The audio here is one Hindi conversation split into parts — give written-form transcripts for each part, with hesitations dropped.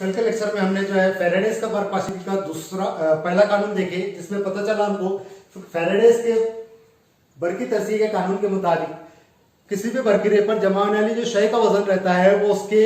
कल के लेक्चर में हमने जो है फेरेडेस का वर्क पार्शिलिटी का दूसरा पहला कानून देखे, जिसमें पता चला हमको फेरेडेस के बरकी तरजीह के कानून के मुताबिक किसी भी बरकीरे पर जमा होने वाली जो शय का वजन रहता है वो उसके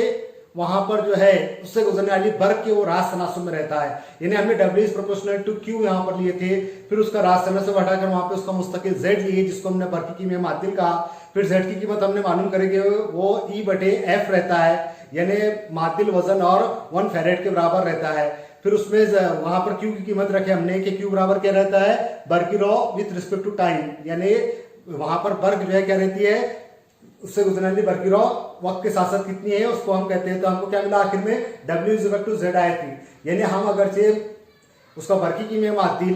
वहां पर जो है उससे गुजरने वाली बर्क के वो रास तनासुब में रहता है। यानी हमने W is proportional to Q यहाँ पर लिए थे, फिर उसका रास तनासुब से हटाकर वहां पे उसका मुस्तकिल Z लिए जिसको हमने बर्क की कीमत मातिल कहा। फिर Z की कीमत हमने मालूम करेंगे वो E/F रहता है, यानी मातिल वजन और 1 फेरेड के बराबर रहता है। फिर उसमें वहां पर Q की कीमत रखे हमने कि Q बराबर क्या रहता है, बर्की रॉ विथ रिस्पेक्ट टू टाइम, यानी वहां पर बर्क जो है क्या रहती है, उससे गुजरने वाली बर्की रॉ वक्त के साथ साथ कितनी है उसको हम कहते हैं। तो हमको क्या मिला आखिर में, W/Z/I3, यानी हम अगर से उसका बर्की की में मातिल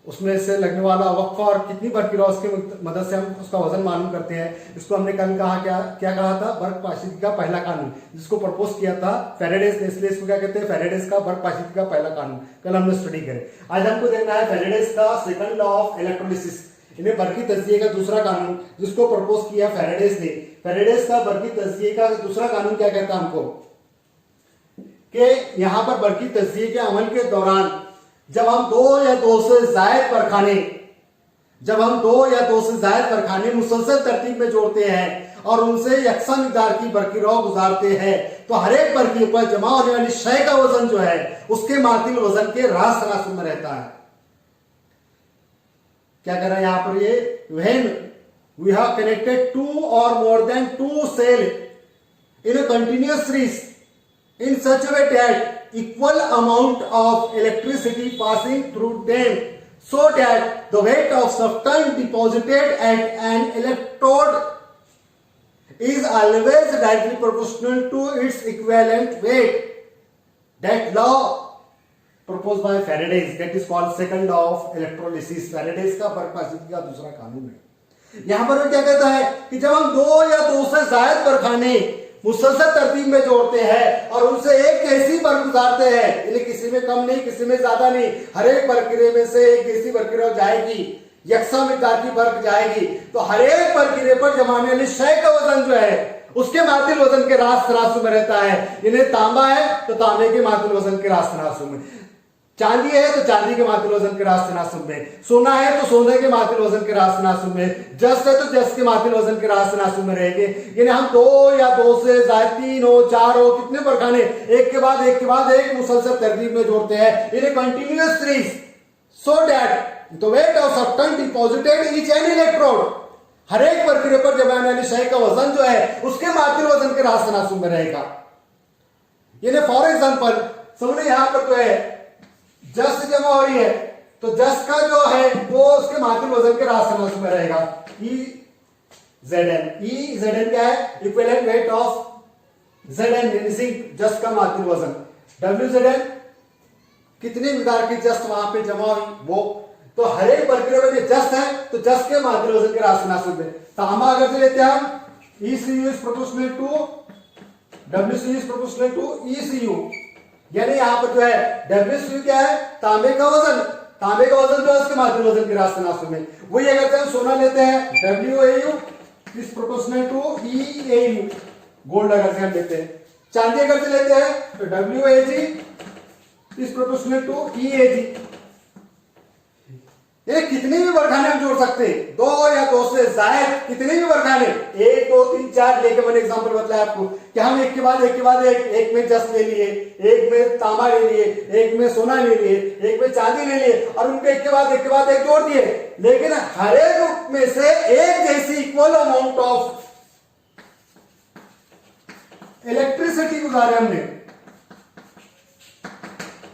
उसमें से लगने वाला वक्फ और कितनी बर्की रॉ उसकी मदद से हम उसका वजन मालूम करते हैं। इसको हमने कल कहा क्या कहा था, वर्क पार्शिलिटी का पहला कानून, जिसको प्रपोज किया था फेरेडेस ने, इसलिए इसको क्या कहते हैं, फेरेडेस का वर्क पार्शिलिटी का पहला कानून। कल हमने स्टडी करे। आज हमको देखना है फेरेडेस का सेकंड लॉ ऑफ इलेक्ट्रोलिसिस, इन्हें बरकी तज्जिए का दूसरा कानून, जिसको प्रपोज किया फेरेडेस ने। फेरेडेस का बरकी तज्जिए का दूसरा कानून क्या कहता है हमको, कि यहां पर बरकी तज्जिए के अमल के दौरान जब हम दो या दो से जायद परखाने मुसलसल तरतीब में जोड़ते हैं और उनसे यकसा मिकदार की बरकी रॉ गुजारते हैं, तो हर एक बरकी पर जमा होने वाली शय का वजन जो है उसके मातिल वजन के रास तनासुब में रहता है। क्या कर रहा है यहां पर ये, when we have connected 2 or more than 2 cells in a continuous series in such a way that equal amount of electricity passing through them so that the weight of substance deposited at an electrode is always directly proportional to its equivalent weight. That law proposed by Faraday, that is called second law of electrolysis. Faraday's का वर्क पार्शिलिटी का दूसरा कानून है। यहां पर वो क्या कहता है कि जब हम दो या दो से जायद परखाने मुसलसल तरतीब में जोड़ते हैं और उनसे एक जैसी बर्क गुजारते हैं, यानी किसी में कम नहीं किसी में ज्यादा नहीं, हर एक बरकीरे में से एक जैसी बरकीरा जाएगी, यकसा मिकदार की बर्क जाएगी, तो हर एक बरकीरे पर जमाने वाली शय का वजन जो है उसके मातिल वजन के रास तनासुब में रहता है। इन्हें तांबा है तो तांबे के मातिल वजन के रास तनासुब में, चांदी है तो चांदी के मातिल वजन के रास तनासुब में, सोना है तो सोने के मातिल वजन के रास तनासुब में, जस्त है तो जस्त के मातिल वजन के रास तनासुब में रहेंगे। यानी हम दो या दो से जायद 3 हो 4 हो कितने परखाने एक के बाद एक मुसलसल तरतीब में जोड़ते हैं, इन्हें continuous series, so that the weight of substance deposited each an electrode, हर एक बरकीरे पर जमा होने वाली शय का वजन जो है उसके मातिल वजन के रास तनासुब में रहेगा। यानी फॉर एग्जांपल समझे यहां पर तो है जस्ट जमा हो रही है तो जस्ट का जो है वो उसके मातिल वजन के रास तनासुब में रहेगा। EZN क्या है, equivalent weight of ZN just का मातिल वजन। WZN कितनी मिकदार की जस्ट वहां पे जमा हुई वो, तो हर एक बरकीरे में जस्ट है तो जस्ट के मातिल वजन के रास तनासुब में। तांबा अगर से लेते हैं हम, ECU is proportional to WCU is proportional to ECU, यानी यहां पर जो है WCU क्या है, तांबे का वजन जो है उसके मातिल वजन के रास तनासुब में। वही अगर हम सोना लेते हैं WAU is proportional to EAU, gold अगर से हम लेते हैं, चांदी अगर से लेते हैं तो WAG is proportional to EAG। ये कितने भी बरखाने हम जोड़ सकते हैं, दो या दो से जायद कितने भी बरखाने, 1 2 3 4 लेके मैंने एग्जांपल बताया आपको कि हम एक के बाद एक में जस्ट ले लिए, एक में तांबा ले लिए, एक में सोना ले लिए, एक में चांदी ले लिए और उनको एक के बाद एक जोड़ दिए, लेकिन हर एक में से एक जैसी इक्वल अमाउंट ऑफ इलेक्ट्रिसिटी गुजारे हमने,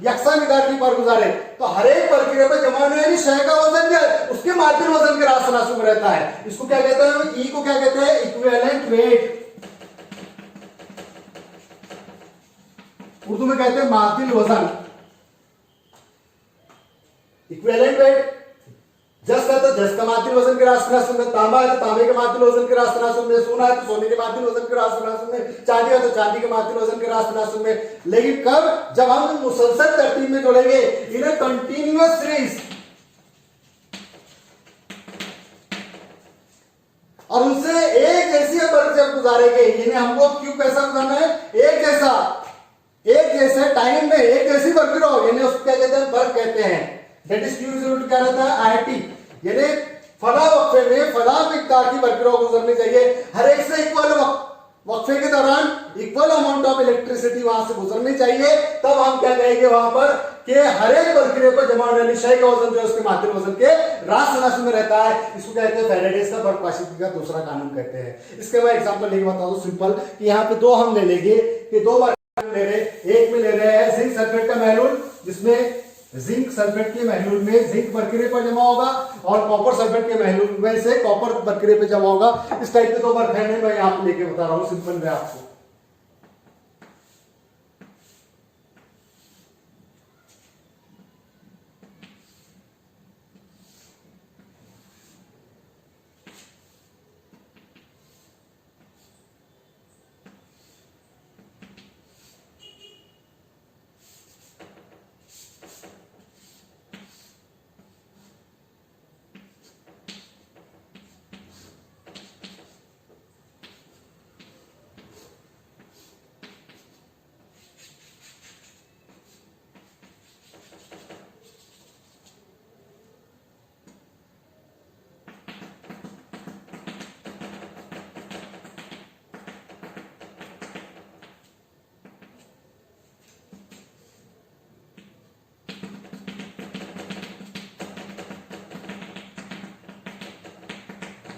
यकसा मिकदार की पर गुजारे, तो हर एक बरकीरे पर जमा होने वाली शय का वजन जो है उसके मातिल वजन के रास तनासुब में रहता है। इसको क्या कहते हैं, ई को क्या कहते हैं, इक्विवेलेंट वेट, उर्दू में कहते हैं मातिल वजन। इक्विवेलेंट वेट जस्ट है तो जस्ट का मातिल वजन के रास तनासुब में, तांबा है तो तांबे के मातिल वजन के रास तनासुब में, सोना है तो सोने के मातिल वजन के रास तनासुब में, चांदी है तो चांदी के मातिल वजन के रास तनासुब में। लेकिन कब, जब हम मुसलसल तरतीब में जोड़ेंगे इन्हें कंटिन्यूअस सीरीज और उनसे एक जैसी बर्क जब गुजारेंगे, यानी हमको क्यों कैसा गुजारना है, एक जैसे टाइम में एक जैसी प्रक्रिया यानी उसको क्या कहते हैं, वर्क कहते हैं। दैट इज क्यू क्या रहता है, आईटी, यानी फला वक्फे में फला मिकदार की प्रक्रिया गुजरनी चाहिए, हर एक से इक्वल वक्फे के दौरान इक्वल अमाउंट ऑफ इलेक्ट्रिसिटी वहां से गुजरनी चाहिए। तब हम क्या कहेंगे वहां पर कि हर एक प्रक्रिया को जमा होने वाली शय का वजन जो है उसके माध्य वजन के राशि राशि में रहता है। इसको कहते हैं फैराडेज का बर्कवाशिकी का दूसरा कानून कहते हैं। इसके बाद एग्जांपल लेके बता दो सिंपल कि यहाँ पे दो हम ले लेंगे कि दो बार ले रहे, एक में ले रहे हैं जिंक सल्फेट का महलूल, जिसमें जिंक सल्फेट के महलूल में जिंक प्रक्रिया पर जमा होगा और कॉपर सल्फेट के महलूल में से कॉपर प्रक्रिया पर जमा होगा। इस टाइप के दो बार मैं यहाँ पे लेके बता रहा हूँ सिंपल में आपको।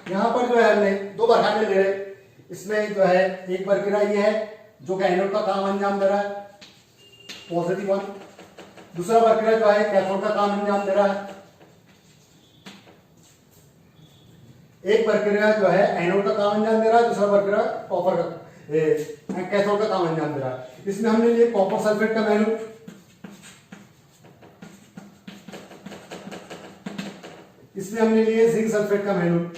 यहां पर जो है हमने दो बरखाने ले रहे, इसमें जो है एक प्रक्रिया ये है जो कि एनोड का काम अंजाम दे रहा है पॉजिटिव वन, दूसरा प्रक्रिया जो है कैथोड का काम अंजाम दे रहा है। एक प्रक्रिया जो है एनोड का काम अंजाम दे रहा है, दूसरा प्रक्रिया कॉपर का कैथोड का काम अंजाम दे रहा है। इसमें हमने लिए कॉपर सल्फेट का महलूल, इसमें हमने लिए जिंक सल्फेट का महलूल।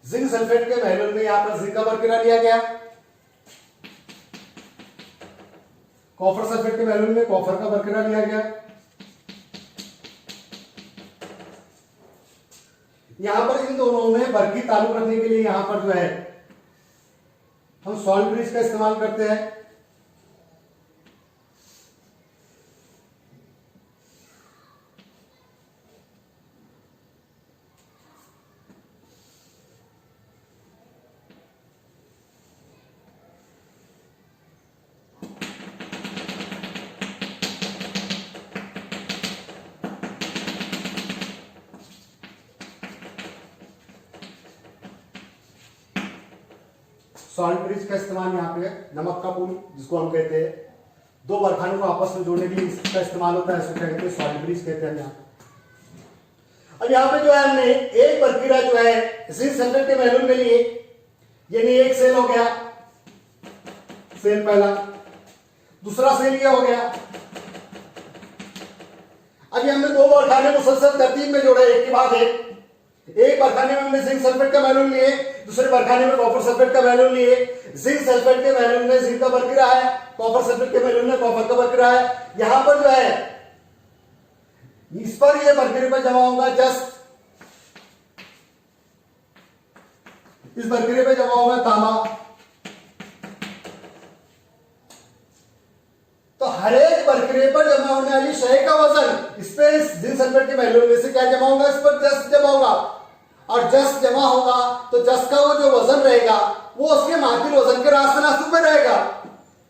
जिंक सल्फेट के महलूल में यहां पर जिंक का प्रक्रिया लिया गया, कॉपर सल्फेट के महलूल में कॉपर का प्रक्रिया लिया गया। यहां पर इन दोनों में बरकी ताल्लुक रखने के लिए यहां पर जो है हम सॉल्ट ब्रिज का इस्तेमाल करते हैं। सॉल्ट ब्रिज का इस्तेमाल यहाँ पे नमक का पुल जिसको हम कहते हैं, दो बरखानों को आपस में जोड़ने के लिए इसका इस्तेमाल होता है, इसको कहते हैं सॉल्ट ब्रिज कहते हैं यहाँ। अब यहाँ पे जो है हमने एक प्रक्रिया जो है जिंक सल्फेट के महलूल में लिए, यानी एक सेल हो गया, सेल पहला, दूसरा सेल ये हो गया। अब हमने दो बरखाने मुसलसल तरतीब में जोड़ा एक के बाद एक बरखाने में हमने जिंक सल्फेट का महलूल लिए, दूसरे बरखाने में कॉपर सल्फेट का महलूल लिए। जिंक सल्फेट के महलूल में जिंक का प्रक्रिया है, कॉपर सल्फेट के महलूल में कॉपर का प्रक्रिया है। यहां पर जो है इस पर ये प्रक्रिया पर जमा होगा जस्ट, इस प्रक्रिया पे जमा होगा तांबा। तो हर एक प्रक्रिया पर जमा होने वाली शय का वजन इस पे जिंक सल्फेट के महलूल में से क्या जमा होगा, इस पर जस्ट जमा होगा, और जस्ट जमा होगा तो जस्ट का वो जो वजन रहेगा वो उसके माध्यम वजन के राशि में रहेगा।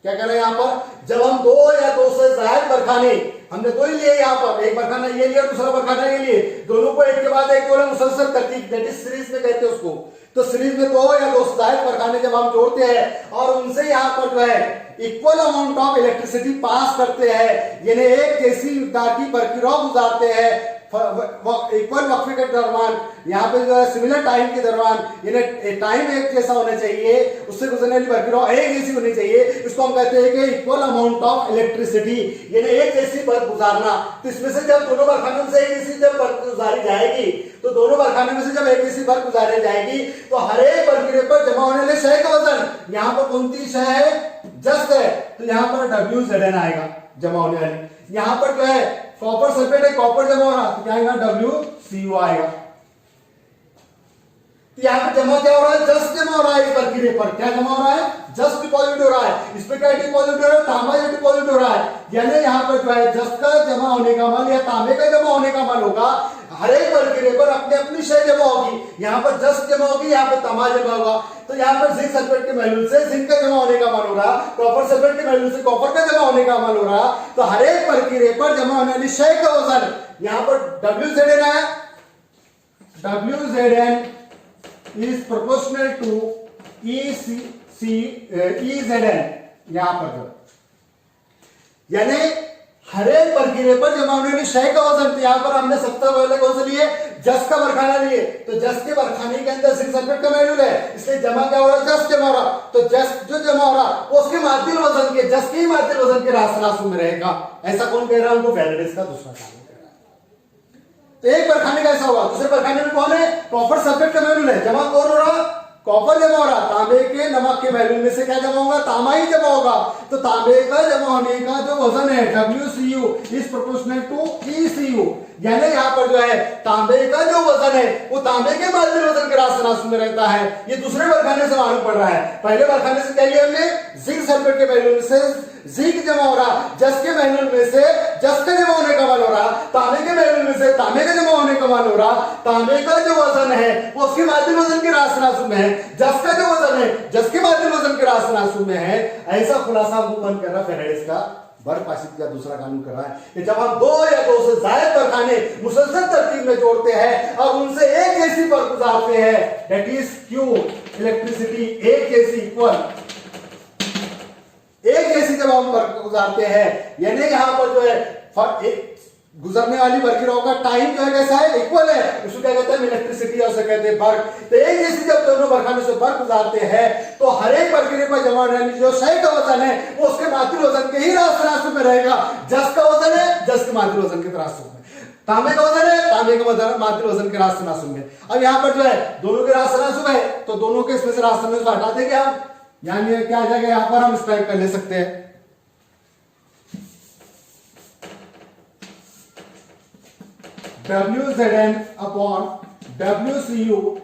क्या कह रहे हैं यहाँ पर, जब हम दो या दो से ज्यादा बरखाने, हमने दो ही लिए यहाँ पर, एक बरखाना ये लिया दूसरा बरखाना ये लिए, दोनों को एक के बाद एक बोले मुसलसल तरतीब, दैट इज सीरीज में कहते हैं उसको। तो सीरीज में दो या दो से ज्यादा बरखाने जब हम जोड़ते हैं और उनसे यहाँ पर जो है equal amount of electricity pass करते हैं, यानी एक जैसी मिकदार की प्रक्रिया गुजारते हैं इक्वल वक्फे के दरमियान, यहाँ पे जो है सिमिलर टाइम के दरमियान, यानी टाइम एक जैसा होना चाहिए, उससे गुजरने वाली प्रक्रिया एक जैसी होनी चाहिए। इसको हम कहते हैं कि इक्वल अमाउंट ऑफ इलेक्ट्रिसिटी, यानी एक जैसी बर्फ गुजारना। तो इसमें से जब दोनों बरखानों से एक जैसी जब बर्फ गुजारी जाएगी, तो दोनों बरखाने में से जब एक जैसी बर्फ गुजारी जाएगी तो हर एक प्रक्रिया पर जमा होने वाले शय का वजन, यहाँ पर कौन सी शय है, जस्ट है, तो यहाँ पर WZN आएगा जमा होने वाली। यहाँ पर जो है कॉपर सल्फेट है, कॉपर जमा हो रहा तो क्या आएगा, WCU आएगा। यहाँ पे जमा क्या हो रहा है, जस्ट जमा हो रहा है। इस प्रक्रिया पर क्या जमा हो रहा है, जस्ट डिपॉजिट हो रहा है। इस पे क्या डिपॉजिट हो रहा है, तांबा डिपॉजिट हो रहा है। यानी यहाँ पर जो है जस्ट का जमा होने का माल या तांबे का जमा होने का माल होगा। हर एक प्रक्रिया पर अपनी अपनी शय जमा होगी। यहाँ पर जस्ट जमा होगी, यहाँ पर तांबा जमा होगा। तो यहाँ पर जिंक सल्फेट के मॉलिक्यूल से जिंक का जमा होने का माल हो रहा, कॉपर सल्फेट के मॉलिक्यूल से कॉपर का जमा होने का माल हो रहा। तो हर एक प्रक्रिया पर जमा होने वाली शय का वजन यहाँ पर WZN है। WZN is proportional to EZN। यहाँ पर जो यानी हर एक प्रक्रिया पर जमा होने वाली शय का वजन। तो यहाँ पर हमने सबसे पहले कौन सा लिए, जस का बरखाना लिए। तो जस के बरखाने के अंदर जिंक सल्फेट का मॉलिक्यूल है, इसलिए जमा क्या हो रहा है, जस जमा हो रहा। तो जस जो जमा हो रहा वो उसके माध्यम वजन के, जस के माध्यम वजन के राशि में रहेगा। ऐसा कौन कह रहा है, उनको फैराडेस का दूसरा कानून कह रहा है। तो एक बरखाने का ऐसा होगा, दूसरे बरखाने में कौन है, कॉपर सल्फेट का मॉलिक्यूल है, जमा कौन हो रहा, कॉपर जमा हो रहा। तांबे के नमक के मॉलिक्यूल में से क्या जमा होगा, तांबा ही जमा होगा। तो तांबे का जमा होने का जो वजन है WCU is proportional to ECU। यानी यहाँ पर जो है तांबे का जो वजन है वो तांबे के माध्यम वजन के राशि में रहता है। ये दूसरे बरखाने से मालूम पड़ रहा है। पहले बरखाने से क्या लिया हमने, जिंक सल्फेट के मॉलिक्यूल से जिंक जमा हो रहा, जस के मॉलिक्यूल में से जस का जमा होने का माल हो रहा, तांबे के मॉलिक्यूल में से तांबे का जमा होने का माल हो रहा। तांबे का जो वजन है वो उसके माध्यम वजन के राशि में है, जस का जो वजन है जस के माध्यम वजन के राशि में है। ऐसा खुलासा वो बंद कर रहा फैराडेस का बर्फाशित का दूसरा कानून कर रहा है कि जब हम दो या दो से ज्यादा बरखाने मुसलसल तरतीब में जोड़ते हैं और उनसे एक जैसी पर गुजारते हैं, दैट इज क्यू इलेक्ट्रिसिटी एक जैसी इक्वल, एक जैसी जब हम गुजारते हैं, यानी यहां पर जो है गुजरने वाली प्रक्रियाओं का टाइम जो है कैसा है, इक्वल है। उसको क्या कहते हैं, इलेक्ट्रिसिटी, और कहते हैं वर्क। तो एक जैसी जब दोनों बरखाने से वर्क गुजारते हैं तो हर एक प्रक्रिया पर जमा होने वाली जो शय का वजन है वो उसके मातृ वजन के ही राशि में रहेगा। जस का वजन है जस के मातृ वजन के राशि में, तांबे का वजन है तांबे का मातृ वजन के राशि में। अब यहाँ पर जो है दोनों के राशि है, तो दोनों के इसमें से राशि में हटा देंगे हम, यानी क्या आ जाएगा, यहाँ पर हम इस टाइप कर ले सकते हैं। WZN upon WCU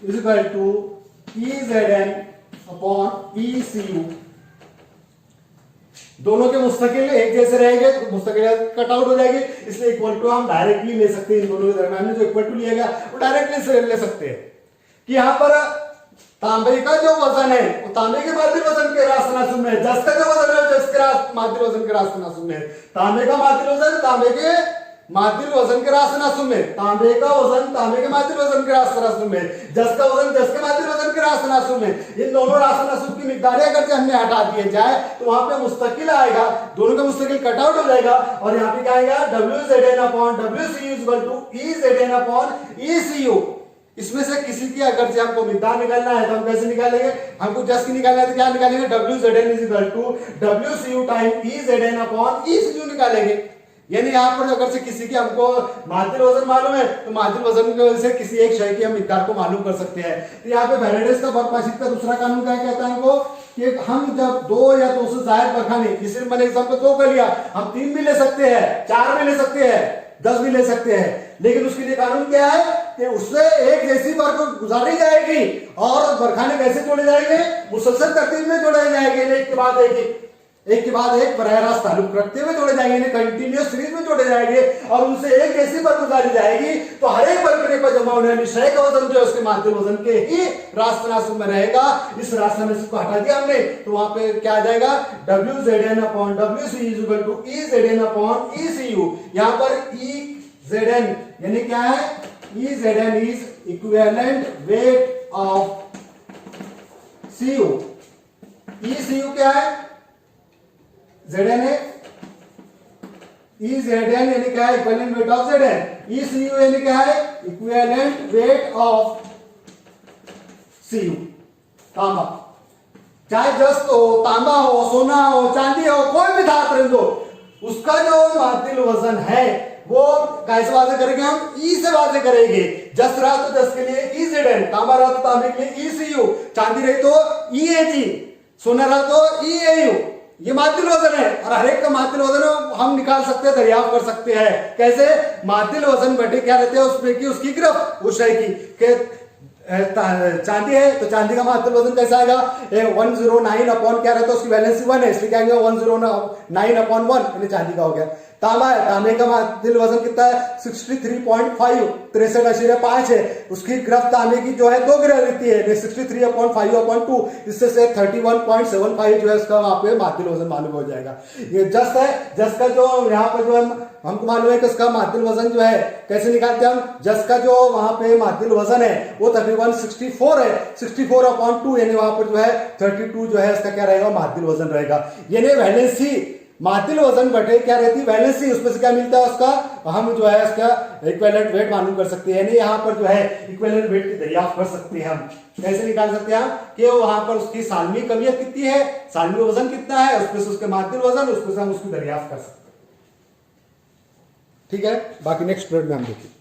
is equal to EZN upon ECU। दोनों के मुस्तकिल एक जैसे रहेंगे, मुस्तकिल कट आउट हो जाएगी, इसलिए इक्वल टू हम डायरेक्टली ले सकते हैं। इन दोनों के दरमियान में जो इक्वल टू लिया गया वो डायरेक्टली से ले सकते हैं कि यहाँ पर तांबे का जो वजन है वो तांबे के माध्य वजन के राशि में है, जस का जो वजन है जस के माध्य वजन के राशि में है। तांबे का माध्य वजन तांबे के माध्य वजन के राशि में, तांबे का वजन तांबे के माध्य वजन के राशि में, जस का वजन जस के माध्य वजन के राशि में। इन दोनों राशि की मिकदारें अगर हमने हटा दिए जाए तो वहां पे मुस्तकिल आएगा, दोनों का मुस्तकिल कट आउट हो जाएगा और यहाँ पे क्या आएगा, WZN upon WCU is equal to EZN upon ECU। इसमें से किसी की अगर से हमको मिकदार निकालना है तो हम कैसे निकालेंगे, हमको जस की निकालना है तो क्या निकालेंगे, WZN is equal to WCU time EZN upon ECU निकालेंगे। यानी यहाँ पर अगर से किसी की हमको माध्य वजन मालूम है तो माध्य वजन की वजह से किसी एक शय की हम मिकदार को मालूम कर सकते हैं। तो यहाँ पे फैराडेस का बर्फाशित का दूसरा कानून क्या कहता है हमको, कि हम जब दो या दो से ज्यादा बरखाने, जिसे मैंने एग्जांपल दो कर लिया, हम 3 भी ले सकते हैं, 4 भी ले सकते हैं, 10 भी ले सकते हैं, लेकिन उसके लिए कानून क्या है कि उससे एक जैसी बर्फ गुजारी जाएगी और बरखाने कैसे जोड़े जाएंगे, मुसलसल तरतीब में जोड़े जाएंगे, एक के बाद एक बराह रास्त ताल्लुक रखते हुए जोड़े जाएंगे, कंटिन्यूअस सीरीज में जोड़े जाएंगे और उनसे एक जैसी पर गुजारी जाएगी। तो हर एक प्रक्रिया पर जमा होने वाली शय का वजन जो है उसके माध्य वजन के ही राशि में रहेगा। इस राशि में इसको हटा दिया हमने तो वहां पे क्या आ जाएगा, WZN upon WCU is equal to EZN upon ECU। यहाँ पर EZN यानी क्या है, EZN is equivalent weight of CU। ECU क्या है, ZN है, EZN यानी क्या है, equivalent weight of ZN। ECU यानी क्या है, इक्विवेलेंट वेट ऑफ CU। तांबा, चाहे जस्त हो, तांबा हो, सोना हो, चांदी हो, कोई भी धातु रंग हो, उसका जो माध्य वजन है वो कैसे वादे करेंगे हम, E से वादे करेंगे। जस रहा तो जस के लिए EZN, तांबा रहा तो तांबे के लिए ECU, चांदी रही तो EAG, सोना रहा तो EAU। ये माध्य वजन है और हर एक का माध्य वजन हम निकाल सकते हैं, दरियाफ्त कर सकते हैं। कैसे, माध्य वजन बटे क्या रहते हैं उसमें की उसकी गिरफ्त उस शय की चांदी है तो चांदी का माध्य वजन कैसा आएगा, 109 अपॉन क्या रहता है उसकी वैलेंसी 1 है, इसलिए क्या आएगा 109 अपॉन 1, यानी चांदी का हो गया। तांबा है, तांबे का माध्य वजन कितना है 63.5, 63.5 है, उसकी गिरफ्त तांबे की जो है 2 गिरफ्त रहती है, 63 अपॉन 5 अपॉन 2, इससे से 31.75 जो है उसका वहां पे माध्य वजन मालूम हो जाएगा। ये जस्ट है, जस्ट का जो यहाँ पे जो है हमको मालूम है कि उसका माध्य वजन जो है कैसे निकालते हैं हम, जस्ट का जो वहां पे माध्य वजन है वो 3164 है, 64 अपॉन 2 यानी वहां पर जो है 32 जो है इसका क्या रहेगा माध्य वजन रहेगा। यानी वैलेंसी माध्य वजन बटे क्या रहती है वैलेंसी, उसमें से क्या मिलता है उसका हम जो है उसका इक्विवेलेंट वेट मालूम कर सकते हैं, यानी यहाँ पर जो है इक्विवेलेंट वेट की दरियाफ्त कर सकते हैं। हम कैसे निकाल सकते हैं कि वहां पर उसकी सालमी कमियत कितनी है, सालमी वजन कितना है, उसमें से उसके माध्य वजन, उसमें से हम उसकी दरियाफ्त कर सकते हैं। ठीक है, बाकी नेक्स्ट पीरियड में हम देखेंगे।